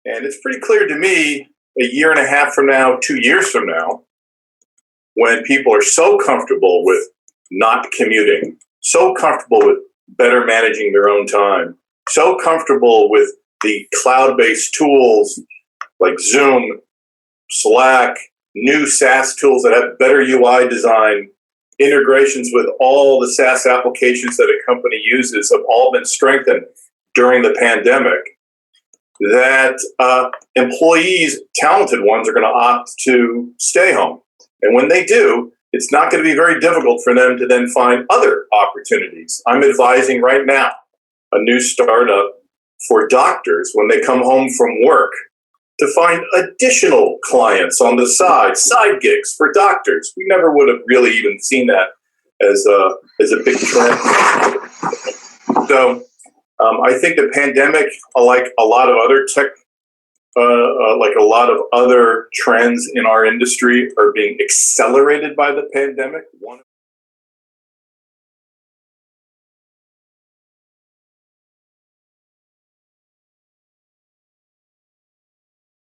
And it's pretty clear to me a year and a half from now, 2 years from now, when people are so comfortable with not commuting, so comfortable with better managing their own time, so comfortable with the cloud-based tools like Zoom, Slack, new SaaS tools that have better UI design, integrations with all the SaaS applications that a company uses have all been strengthened during the pandemic, that employees, talented ones, are going to opt to stay home. And when they do, it's not going to be very difficult for them to then find other opportunities. I'm advising right now a new startup for doctors when they come home from work to find additional clients on the side gigs for doctors. We never would have really even seen that as a big trend. So I think the pandemic, like a lot of other like a lot of other trends in our industry, are being accelerated by the pandemic.